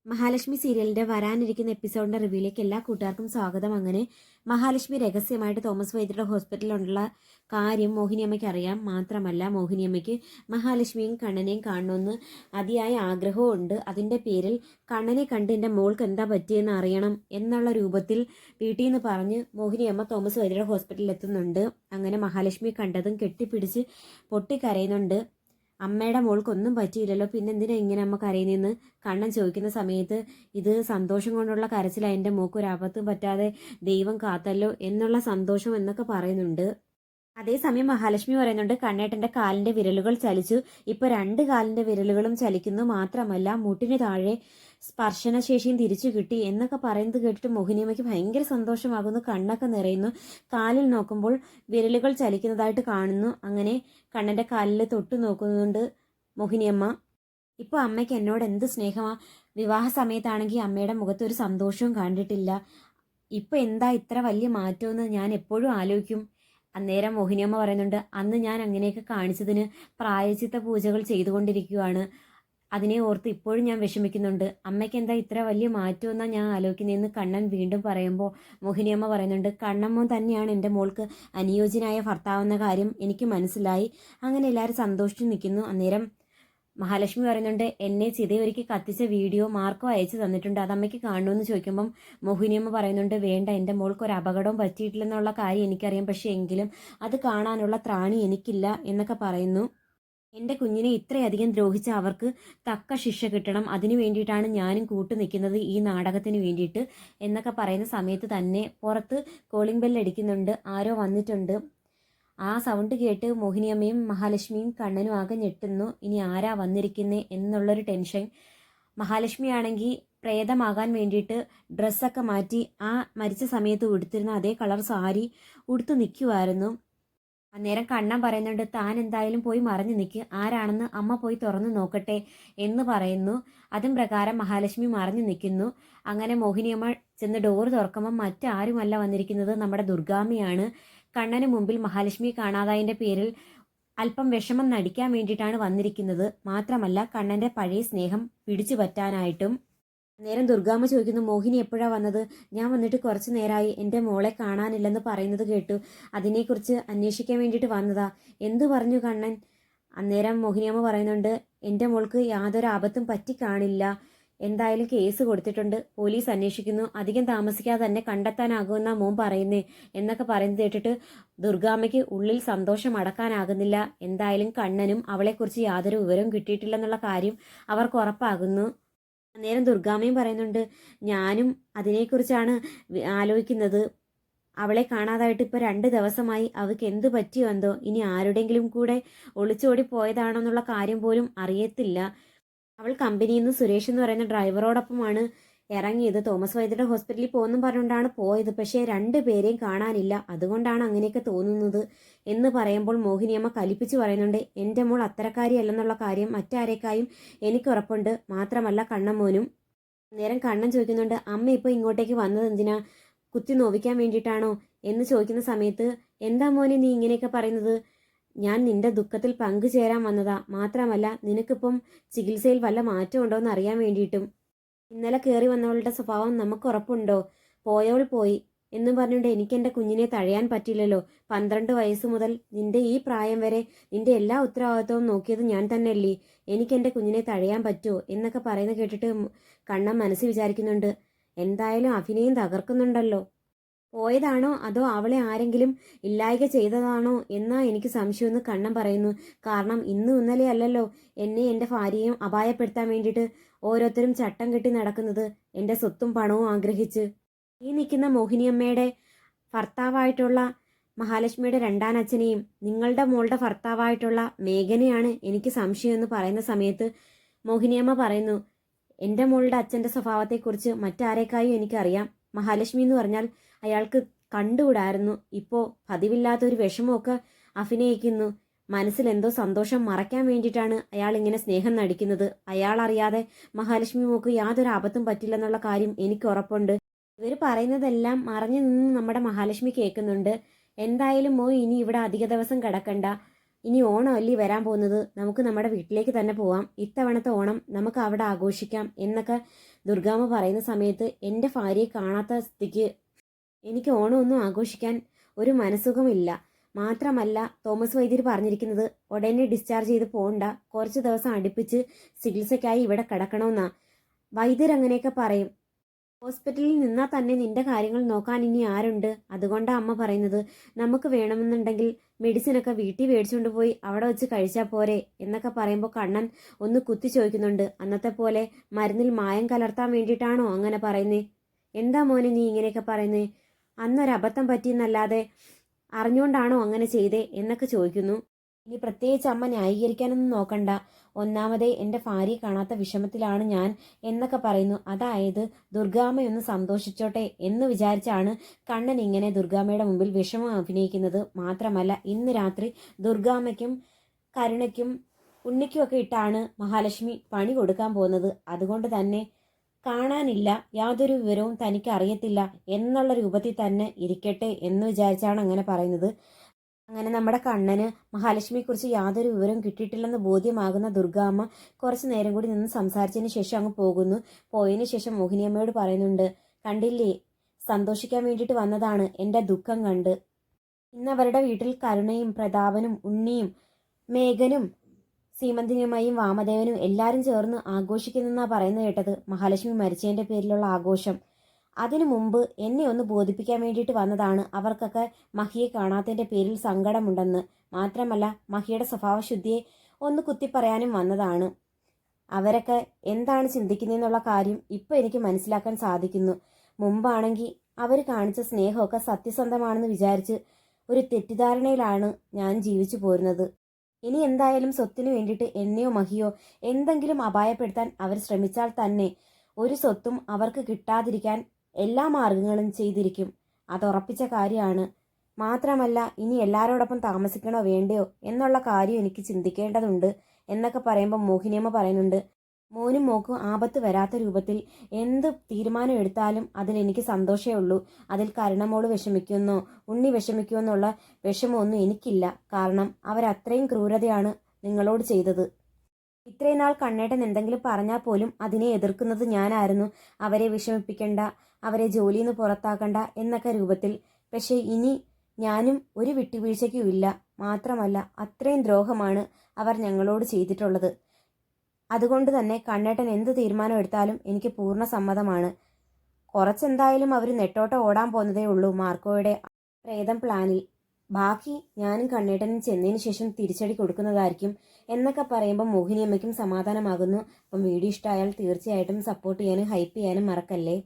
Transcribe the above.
മഹാലക്ഷ്മി സീരിയലിന്റെ വരാനിരിക്കുന്ന എപ്പിസോഡിന്റെ റിവ്യൂയിലേക്ക് എല്ലാ കൂട്ടുകാർക്കും സ്വാഗതം. അങ്ങനെ മഹാലക്ഷ്മി രഹസ്യമായിട്ട് തോമസ് വൈദ്യരുടെ ഹോസ്പിറ്റലിലുള്ള കാര്യം മോഹിനിയമ്മയ്ക്ക് അറിയാം. മാത്രമല്ല മോഹിനിയമ്മയ്ക്ക് മഹാലക്ഷ്മിയും കണ്ണനെയും കാണണമെന്ന് അതിയായ ആഗ്രഹവും ഉണ്ട്. അതിൻ്റെ പേരിൽ കണ്ണനെ കണ്ട് എൻ്റെ മോൾക്ക് എന്താ പറ്റിയെന്ന് അറിയണം എന്നുള്ള രൂപത്തിൽ വീട്ടിൽ നിന്ന് പറഞ്ഞ് മോഹിനിയമ്മ തോമസ് വൈദ്യരുടെ ഹോസ്പിറ്റലിൽ എത്തുന്നുണ്ട്. അങ്ങനെ മഹാലക്ഷ്മി കണ്ടതും കെട്ടിപ്പിടിച്ച് പൊട്ടിക്കരയുന്നുണ്ട്. അമ്മയുടെ മോൾക്കൊന്നും പറ്റിയില്ലല്ലോ, പിന്നെ എന്തിനാ ഇങ്ങനെ അമ്മ കരയുന്നതെന്ന് കണ്ണൻ ചോദിക്കുന്ന സമയത്ത് ഇത് സന്തോഷം കൊണ്ടുള്ള കരച്ചിലാണ്, എൻ്റെ മോൾക്ക് ഒരു ആപത്തും പറ്റാതെ ദൈവം കാത്തല്ലോ എന്നുള്ള സന്തോഷം എന്നൊക്കെ പറയുന്നുണ്ട്. അതേസമയം മഹാലക്ഷ്മി പറയുന്നുണ്ട് കണ്ണേട്ടൻ്റെ കാലിൻ്റെ വിരലുകൾ ചലിച്ചു. ഇപ്പോൾ രണ്ട് കാലിൻ്റെ വിരലുകളും ചലിക്കുന്നു. മാത്രമല്ല മുട്ടിന് താഴെ സ്പർശനശേഷിയും തിരിച്ചു കിട്ടി എന്നൊക്കെ പറയുന്നത് കേട്ടിട്ട് മോഹിനിയമ്മയ്ക്ക് ഭയങ്കര സന്തോഷമാകുന്നു. കണ്ണൊക്കെ നിറയുന്നു. കാലിൽ നോക്കുമ്പോൾ വിരലുകൾ ചലിക്കുന്നതായിട്ട് കാണുന്നു. അങ്ങനെ കണ്ണൻ്റെ കാലിൽ തൊട്ട് നോക്കുന്നുണ്ട് മോഹിനിയമ്മ. ഇപ്പോൾ അമ്മയ്ക്ക് എന്നോട് എന്ത് സ്നേഹമാണ്. വിവാഹ സമയത്താണെങ്കിൽ അമ്മയുടെ മുഖത്ത് ഒരു സന്തോഷവും കണ്ടിട്ടില്ല. ഇപ്പോൾ എന്താ ഇത്ര വലിയ മാറ്റമെന്ന് ഞാൻ എപ്പോഴും ആലോചിക്കും. അന്നേരം മോഹിനിയമ്മ പറയുന്നുണ്ട് അന്ന് ഞാൻ അങ്ങനെയൊക്കെ കാണിച്ചതിന് പ്രായശ്ചിത്ത പൂജകൾ ചെയ്തുകൊണ്ടിരിക്കുകയാണ്. അതിനെ ഓർത്ത് ഇപ്പോഴും ഞാൻ വിഷമിക്കുന്നുണ്ട്. അമ്മയ്ക്ക് എന്താ ഇത്ര വലിയ മാറ്റമെന്നാണ് ഞാൻ ആലോചിക്കുന്നതെന്ന് കണ്ണൻ വീണ്ടും പറയുമ്പോൾ മോഹിനിയമ്മ പറയുന്നുണ്ട് കണ്ണമ്മോൻ തന്നെയാണ് എൻ്റെ മോൾക്ക് അനുയോജ്യനായ ഭർത്താവെന്ന കാര്യം എനിക്ക് മനസ്സിലായി. അങ്ങനെ എല്ലാവരും സന്തോഷിച്ച് നിൽക്കുന്നു. അന്നേരം മഹാലക്ഷ്മി പറയുന്നുണ്ട് എന്നെ ചിതയൊരുക്കി കത്തിച്ച വീഡിയോ മാർക്കോ അയച്ചു തന്നിട്ടുണ്ട്, അത് അമ്മയ്ക്ക് കാണുമെന്ന് ചോദിക്കുമ്പം മോഹിനിയമ്മ പറയുന്നുണ്ട് വേണ്ട, എൻ്റെ മോൾക്ക് ഒരു അപകടവും പറ്റിയിട്ടില്ലെന്നുള്ള കാര്യം എനിക്കറിയാം, പക്ഷേ എങ്കിലും അത് കാണാനുള്ള ത്രാണി എനിക്കില്ല എന്നൊക്കെ പറയുന്നു. എൻ്റെ കുഞ്ഞിനെ ഇത്രയധികം ദ്രോഹിച്ച അവർക്ക് തക്ക ശിക്ഷ കിട്ടണം, അതിനു വേണ്ടിയിട്ടാണ് ഞാനും കൂട്ടു നിൽക്കുന്നത് ഈ നാടകത്തിന് വേണ്ടിയിട്ട് എന്നൊക്കെ പറയുന്ന സമയത്ത് തന്നെ പുറത്ത് കോളിംഗ് ബെല്ലടിക്കുന്നുണ്ട്. ആരോ വന്നിട്ടുണ്ട്. ആ സൗണ്ട് കേട്ട് മോഹിനിയമ്മയും മഹാലക്ഷ്മിയും കണ്ണനും ആകെ ഞെട്ടുന്നു. ഇനി ആരാ വന്നിരിക്കുന്നേ എന്നുള്ളൊരു ടെൻഷൻ. മഹാലക്ഷ്മി ആണെങ്കിൽ പ്രേതമാകാൻ വേണ്ടിയിട്ട് ഡ്രസ്സൊക്കെ മാറ്റി ആ മരിച്ച സമയത്ത് ഉടുത്തിരുന്ന അതേ കളർ സാരി ഉടുത്ത് നിൽക്കുമായിരുന്നു. അന്നേരം കണ്ണൻ പറയുന്നുണ്ട് താൻ എന്തായാലും പോയി മറഞ്ഞു നിൽക്ക്, ആരാണെന്ന് അമ്മ പോയി തുറന്നു നോക്കട്ടെ എന്ന് പറയുന്നു. അതും പ്രകാരം മഹാലക്ഷ്മി മറഞ്ഞു നിൽക്കുന്നു. അങ്ങനെ മോഹിനിയമ്മ ചെന്ന് ഡോറ് തുറക്കുമ്പോൾ മറ്റാരുമല്ല വന്നിരിക്കുന്നത്, നമ്മുടെ ദുർഗാമ്മയാണ്. കണ്ണന് മുമ്പിൽ മഹാലക്ഷ്മി കാണാതായതിൻ്റെ പേരിൽ അല്പം വിഷമം നടിക്കാൻ വേണ്ടിയിട്ടാണ് വന്നിരിക്കുന്നത്. മാത്രമല്ല കണ്ണൻ്റെ പഴയ സ്നേഹം പിടിച്ചു പറ്റാനായിട്ടും. നേരം ദുർഗാമ്മ ചോദിക്കുന്നു മോഹിനി എപ്പോഴാണ് വന്നത്? ഞാൻ വന്നിട്ട് കുറച്ച് നേരമായി, എൻ്റെ മോളെ കാണാനില്ലെന്ന് പറയുന്നത് കേട്ടു, അതിനെക്കുറിച്ച് അന്വേഷിക്കാൻ വേണ്ടിയിട്ട് വന്നതാ. എന്തു പറഞ്ഞു കണ്ണൻ? അന്നേരം മോഹിനിയമ്മ പറയുന്നുണ്ട് എൻ്റെ മോൾക്ക് യാതൊരു ആപത്തും പറ്റിക്കാണില്ല, എന്തായാലും കേസ് കൊടുത്തിട്ടുണ്ട്, പോലീസ് അന്വേഷിക്കുന്നു, അധികം താമസിക്കാതെ തന്നെ കണ്ടെത്താനാകുമെന്നാ മോൻ പറയുന്നേ എന്നൊക്കെ പറയുന്നത് കേട്ടിട്ട് ദുർഗാമ്മയ്ക്ക് ഉള്ളിൽ സന്തോഷം അടക്കാനാകുന്നില്ല. എന്തായാലും കണ്ണനും അവളെക്കുറിച്ച് യാതൊരു വിവരവും കിട്ടിയിട്ടില്ലെന്നുള്ള കാര്യം അവർക്ക് ഉറപ്പാകുന്നു. അന്നേരം ദുർഗാമ്മയും പറയുന്നുണ്ട് ഞാനും അതിനെക്കുറിച്ചാണ് ആലോചിക്കുന്നത്. അവളെ കാണാതായിട്ട് ഇപ്പോൾ 2 ദിവസമായി, അവൾക്ക് എന്ത് പറ്റിയോ എന്തോ, ഇനി ആരുടെങ്കിലും കൂടെ ഒളിച്ചോടി പോയതാണോ എന്നുള്ള കാര്യം പോലും അറിയത്തില്ല. അവൾ കമ്പനിയിൽ നിന്ന് സുരേഷ് എന്ന് പറയുന്ന ഡ്രൈവറോടൊപ്പമാണ് ഇറങ്ങിയത്. തോമസ് വൈദ്യരുടെ ഹോസ്പിറ്റലിൽ പോകുന്നു പറഞ്ഞുകൊണ്ടാണ് പോയത്, പക്ഷേ 2 പേരെയും കാണാനില്ല, അതുകൊണ്ടാണ് അങ്ങനെയൊക്കെ തോന്നുന്നത് എന്ന് പറയുമ്പോൾ മോഹിനിയമ്മ കലിപ്പിച്ച് പറയുന്നുണ്ട് എൻ്റെ മോൾ അത്തരക്കാരിയല്ലെന്നുള്ള കാര്യം മറ്റാരേക്കായും എനിക്ക് ഉറപ്പുണ്ട്, മാത്രമല്ല കണ്ണമ്മോനും. നേരം കണ്ണൻ ചോദിക്കുന്നുണ്ട് അമ്മ ഇപ്പോൾ ഇങ്ങോട്ടേക്ക് വന്നത് എന്തിനാ, കുത്തി നോവിക്കാൻ വേണ്ടിയിട്ടാണോ എന്ന് ചോദിക്കുന്ന സമയത്ത് എന്താ മോനെ നീ ഇങ്ങനെയൊക്കെ പറയുന്നത്, ഞാൻ നിന്റെ ദുഃഖത്തിൽ പങ്കുചേരാൻ വന്നതാ, മാത്രമല്ല നിനക്കിപ്പം ചികിത്സയിൽ വല്ല മാറ്റം ഉണ്ടോ എന്ന് അറിയാൻ വേണ്ടിയിട്ടും. ഇന്നലെ കയറി വന്നവളുടെ സ്വഭാവം നമുക്ക് ഉറപ്പുണ്ടോ? പോയവൾ പോയി എന്നും പറഞ്ഞുകൊണ്ട് എനിക്ക് എൻ്റെ കുഞ്ഞിനെ തഴയാൻ പറ്റില്ലല്ലോ. 12 വയസ്സ് മുതൽ നിന്റെ ഈ പ്രായം വരെ നിന്റെ എല്ലാ ഉത്തരവാദിത്വവും നോക്കിയത് ഞാൻ തന്നെയല്ലേ, എനിക്ക് എൻ്റെ കുഞ്ഞിനെ തഴയാൻ പറ്റുമോ എന്നൊക്കെ പറയുന്നത് കേട്ടിട്ട് കണ്ണൻ മനസ്സിൽ വിചാരിക്കുന്നുണ്ട് എന്തായാലും അഭിനയം തകർക്കുന്നുണ്ടല്ലോ. പോയതാണോ അതോ അവളെ ആരെങ്കിലും ഇല്ലായ്ക ചെയ്തതാണോ എന്നാ എനിക്ക് സംശയമെന്ന് കണ്ണൻ പറയുന്നു. കാരണം ഇന്നും ഇന്നലെ അല്ലല്ലോ എന്നെ എൻ്റെ ഭാര്യയും അപായപ്പെടുത്താൻ വേണ്ടിയിട്ട് ഓരോരുത്തരും ചട്ടം കെട്ടി നടക്കുന്നത്, എൻ്റെ സ്വത്തും പണവും ആഗ്രഹിച്ച്. ഈ നിൽക്കുന്ന മോഹിനിയമ്മയുടെ ഭർത്താവായിട്ടുള്ള മഹാലക്ഷ്മിയുടെ രണ്ടാനച്ഛനെയും നിങ്ങളുടെ മോളുടെ ഭർത്താവായിട്ടുള്ള മേഘനെയാണ് എനിക്ക് സംശയമെന്ന് പറയുന്ന സമയത്ത് മോഹിനിയമ്മ പറയുന്നു എൻ്റെ മോളുടെ അച്ഛൻ്റെ സ്വഭാവത്തെക്കുറിച്ച് മറ്റാരേക്കായും എനിക്കറിയാം. മഹാലക്ഷ്മി എന്ന് പറഞ്ഞാൽ അയാൾക്ക് കണ്ടുകൂടായിരുന്നു. ഇപ്പോൾ പതിവില്ലാത്തൊരു വിഷമമൊക്കെ അഭിനയിക്കുന്നു. മനസ്സിൽ എന്തോ സന്തോഷം മറയ്ക്കാൻ വേണ്ടിയിട്ടാണ് അയാൾ ഇങ്ങനെ സ്നേഹം നടിക്കുന്നത്. അയാൾ അറിയാതെ മഹാലക്ഷ്മി മോക്ക് യാതൊരു ആപത്തും പറ്റില്ലെന്നുള്ള കാര്യം എനിക്ക് ഉറപ്പുണ്ട്. ഇവർ പറയുന്നതെല്ലാം മറഞ്ഞു നിന്ന് നമ്മുടെ മഹാലക്ഷ്മി കേൾക്കുന്നുണ്ട്. എന്തായാലും മോ ഇനി ഇവിടെ അധിക ദിവസം കിടക്കണ്ട, ഇനി ഓണം അല്ലേ വരാൻ പോകുന്നത്, നമുക്ക് നമ്മുടെ വീട്ടിലേക്ക് തന്നെ പോവാം, ഇത്തവണത്തെ ഓണം നമുക്ക് അവിടെ ആഘോഷിക്കാം എന്നൊക്കെ ദുർഗാമ്മ പറയുന്ന സമയത്ത് എൻ്റെ ഭാര്യയെ കാണാത്ത സ്ഥിതിക്ക് എനിക്ക് ഓണമൊന്നും ആഘോഷിക്കാൻ ഒരു മനസ്സുഖമില്ല. മാത്രമല്ല തോമസ് വൈദ്യർ പറഞ്ഞിരിക്കുന്നത് ഉടനെ ഡിസ്ചാർജ് ചെയ്ത് പോകണ്ട, കുറച്ച് ദിവസം അടുപ്പിച്ച് ചികിത്സയ്ക്കായി ഇവിടെ കിടക്കണമെന്നാ. വൈദ്യർ അങ്ങനെയൊക്കെ പറയും. ഹോസ്പിറ്റലിൽ നിന്നാൽ തന്നെ നിന്റെ കാര്യങ്ങൾ നോക്കാൻ ഇനി ആരുണ്ട്? അതുകൊണ്ടാണ് അമ്മ പറയുന്നത്, നമുക്ക് വേണമെന്നുണ്ടെങ്കിൽ മെഡിസിനൊക്കെ വീട്ടിൽ മേടിച്ചുകൊണ്ട് പോയി അവിടെ വെച്ച് കഴിച്ചാൽ പോരെ എന്നൊക്കെ പറയുമ്പോൾ കണ്ണൻ ഒന്ന് കുത്തി ചോദിക്കുന്നുണ്ട്. അന്നത്തെ പോലെ മരുന്നിൽ മായം കലർത്താൻ വേണ്ടിയിട്ടാണോ അങ്ങനെ പറയുന്നേ? എന്താ മോനെ നീ ഇങ്ങനെയൊക്കെ പറയുന്നേ? അന്നൊരബദ്ധം പറ്റിയെന്നല്ലാതെ അറിഞ്ഞുകൊണ്ടാണോ അങ്ങനെ ചെയ്തേ എന്നൊക്കെ ചോദിക്കുന്നു. ഇനി പ്രത്യേകിച്ച് അമ്മ ന്യായീകരിക്കാനൊന്നും നോക്കണ്ട, ഒന്നാമതേ എൻ്റെ ഭാര്യയെ കാണാത്ത വിഷമത്തിലാണ് ഞാൻ എന്നൊക്കെ പറയുന്നു. അതായത് ദുർഗാമ്മയൊന്ന് സന്തോഷിച്ചോട്ടെ എന്ന് വിചാരിച്ചാണ് കണ്ണൻ ഇങ്ങനെ ദുർഗാമ്മയുടെ മുമ്പിൽ വിഷമം അഭിനയിക്കുന്നത്. മാത്രമല്ല ഇന്ന് രാത്രി ദുർഗാമ്മയ്ക്കും കരുണയ്ക്കും ഉണ്ണിക്കുമൊക്കെ ഇട്ടാണ് മഹാലക്ഷ്മി പണി കൊടുക്കാൻ പോകുന്നത്. അതുകൊണ്ട് തന്നെ കാണാനില്ല, യാതൊരു വിവരവും തനിക്ക് അറിയത്തില്ല എന്നുള്ള രൂപത്തിൽ തന്നെ ഇരിക്കട്ടെ എന്ന് വിചാരിച്ചാണ് അങ്ങനെ പറയുന്നത്. അങ്ങനെ നമ്മുടെ കണ്ണന് മഹാലക്ഷ്മിയെക്കുറിച്ച് യാതൊരു വിവരവും കിട്ടിയിട്ടില്ലെന്ന് ബോധ്യമാകുന്ന ദുർഗാമ്മ കുറച്ച് നേരം കൂടി നിന്ന് സംസാരിച്ചതിന് ശേഷം അങ്ങ് പോകുന്നു. പോയതിന് ശേഷം മോഹിനിയമ്മയോട് പറയുന്നുണ്ട്, കണ്ടില്ലേ, സന്തോഷിക്കാൻ വേണ്ടിയിട്ട് വന്നതാണ്, എൻ്റെ ദുഃഖം കണ്ട്. ഇന്ന് അവരുടെ വീട്ടിൽ കരുണയും പ്രതാപനും ഉണ്ണിയും മേഘനും സീമന്തിനിയമ്മയും വാമദേവനും എല്ലാവരും ചേർന്ന് ആഘോഷിക്കുന്നെന്നാണ് പറയുന്നത് കേട്ടത്. മഹാലക്ഷ്മി മരിച്ചതിൻ്റെ പേരിലുള്ള ആഘോഷം. അതിനു മുമ്പ് എന്നെ ഒന്ന് ബോധിപ്പിക്കാൻ വേണ്ടിയിട്ട് വന്നതാണ്. അവർക്കൊക്കെ മഹിയെ കാണാത്തതിൻ്റെ പേരിൽ സങ്കടമുണ്ടെന്ന്. മാത്രമല്ല മഹിയുടെ സ്വഭാവശുദ്ധിയെ ഒന്ന് കുത്തിപ്പറയാനും വന്നതാണ്. അവരൊക്കെ എന്താണ് ചിന്തിക്കുന്നതെന്നുള്ള കാര്യം ഇപ്പോൾ എനിക്ക് മനസ്സിലാക്കാൻ സാധിക്കുന്നു. മുമ്പാണെങ്കിൽ അവർ കാണിച്ച സ്നേഹമൊക്കെ സത്യസന്ധമാണെന്ന് വിചാരിച്ച് ഒരു തെറ്റിദ്ധാരണയിലാണ് ഞാൻ ജീവിച്ചു പോരുന്നത്. ഇനി എന്തായാലും സ്വത്തിനു വേണ്ടിയിട്ട് എന്നെയോ മഹിയോ എന്തെങ്കിലും അപായപ്പെടുത്താൻ അവർ ശ്രമിച്ചാൽ തന്നെ ഒരു സ്വത്തും അവർക്ക് കിട്ടാതിരിക്കാൻ എല്ലാ മാർഗങ്ങളും ചെയ്തിരിക്കും. അതുറപ്പിച്ച കാര്യമാണ്. മാത്രമല്ല ഇനി എല്ലാവരോടൊപ്പം താമസിക്കണോ വേണ്ടയോ എന്നുള്ള കാര്യം എനിക്ക് ചിന്തിക്കേണ്ടതുണ്ട് എന്നൊക്കെ പറയുമ്പോൾ മോഹിനിയമ്മ പറയുന്നുണ്ട്, മോനും മോക്കും ആപത്ത് വരാത്ത രൂപത്തിൽ എന്ത് തീരുമാനം എടുത്താലും അതിലെനിക്ക് സന്തോഷമേ ഉള്ളൂ. അതിൽ കരുണമോള് വിഷമിക്കുമെന്നോ ഉണ്ണി വിഷമിക്കുമോ എന്നുള്ള വിഷമമൊന്നും എനിക്കില്ല. കാരണം അവരത്രയും ക്രൂരതയാണ് നിങ്ങളോട് ചെയ്തത്. ഇത്രയും നാൾ കണ്ണേട്ടൻ എന്തെങ്കിലും പറഞ്ഞാൽ പോലും അതിനെ എതിർക്കുന്നത് ഞാനായിരുന്നു. അവരെ വിഷമിപ്പിക്കണ്ട, അവരെ ജോലിയിൽ നിന്ന് പുറത്താക്കണ്ട എന്നൊക്കെ രൂപത്തിൽ. പക്ഷേ ഇനി ഞാനും ഒരു വിട്ടുവീഴ്ചയ്ക്കും ഇല്ല. മാത്രമല്ല അത്രയും ദ്രോഹമാണ് അവർ ഞങ്ങളോട് ചെയ്തിട്ടുള്ളത്. അതുകൊണ്ട് തന്നെ കണ്ണേട്ടൻ എന്ത് തീരുമാനം എടുത്താലും എനിക്ക് പൂർണ്ണ സമ്മതമാണ്. കുറച്ചെന്തായാലും അവർ നെട്ടോട്ടം ഓടാൻ പോകുന്നതേ ഉള്ളൂ മാർക്കോയുടെ പ്രേതം പ്ലാനിൽ. ബാക്കി ഞാനും കണ്ണേട്ടനും ചെന്നതിന് ശേഷം തിരിച്ചടി കൊടുക്കുന്നതായിരിക്കും എന്നൊക്കെ പറയുമ്പോൾ മോഹിനിയമ്മയ്ക്കും സമാധാനമാകുന്നു. അപ്പം വീഡിയോ ഇഷ്ടമായാൽ തീർച്ചയായിട്ടും സപ്പോർട്ട് ചെയ്യാനും ഹൈപ്പ് ചെയ്യാനും മറക്കല്ലേ.